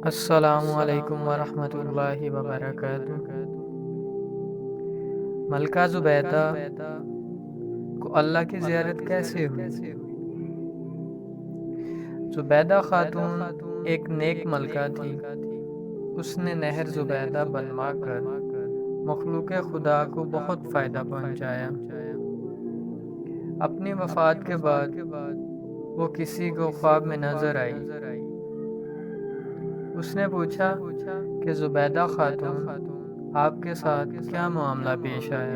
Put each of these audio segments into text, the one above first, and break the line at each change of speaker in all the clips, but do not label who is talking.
السلام علیکم ورحمۃ اللہ وبرکاتہ۔ ملکہ زبیدہ کو اللہ کی زیارت کیسے ہوئی؟ زبیدہ خاتون ایک نیک ملکہ تھی۔ اس نے نہر زبیدہ بنوا کر مخلوق خدا کو بہت فائدہ پہنچایا۔ اپنی وفات کے بعد وہ کسی کو خواب میں نظر آئی۔ اس نے پوچھا کہ زبیدہ خاتون، آپ کے ساتھ کیا معاملہ پیش آیا؟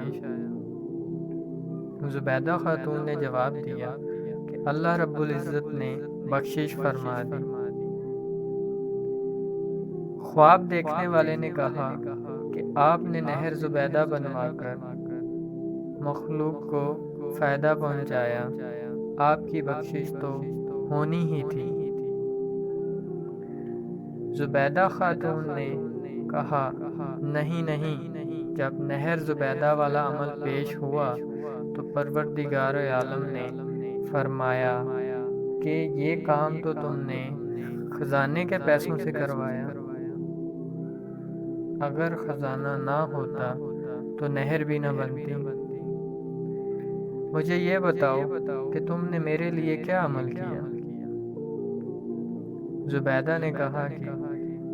زبیدہ خاتون نے جواب دیا کہ اللہ رب العزت نے بخشش فرما دی۔ خواب دیکھنے والے نے کہا کہ آپ نے نہر زبیدہ بنوا کر مخلوق کو فائدہ پہنچایا، آپ کی بخشش تو ہونی ہی تھی۔ زبیدہ خاتون نے کہا، نہیں، جب نہر زبیدہ والا عمل پیش ہوا تو پروردگار عالم نے فرمایا کہ یہ کام تو تم نے خزانے کے پیسوں سے کروایا۔ اگر خزانہ نہ ہوتا تو نہر بھی نہ بنتی۔ مجھے یہ بتاؤ کہ تم نے میرے لیے کیا عمل کیا؟ زبیدہ نے کہا کہ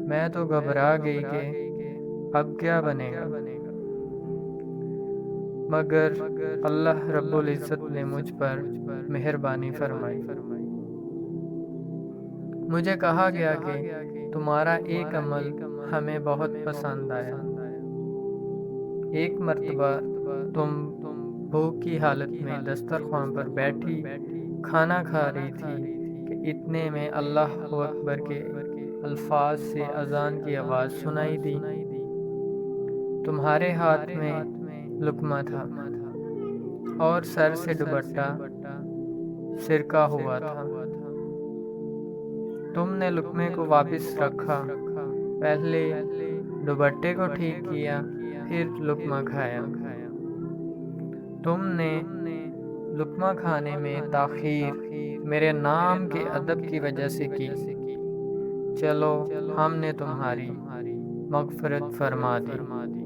میں تو گھبرا گئی کہ اب کیا بنے گا، مگر اللہ رب العزت نے مجھ پر مہربانی فرمائی۔ مجھے کہا گیا کہ تمہارا ایک عمل ہمیں بہت پسند آیا۔ ایک مرتبہ تم بھوک کی حالت میں دسترخوان پر بیٹھی کھانا کھا رہی تھی کہ اتنے میں اللہ اکبر کے الفاظ سے اذان کی آواز سنائی دی۔ تمہارے ہاتھ میں لقمہ تھا اور سر سے دوپٹہ سرکا ہوا تھا۔ تم نے لقمے کو واپس رکھا، پہلے دوپٹے کو ٹھیک کیا، پھر لقمہ کھایا۔ تم نے لقمہ کھانے میں تاخیر میرے نام کے ادب کی وجہ سے کی، چلو ہم نے تمہاری مغفرت فرما دی۔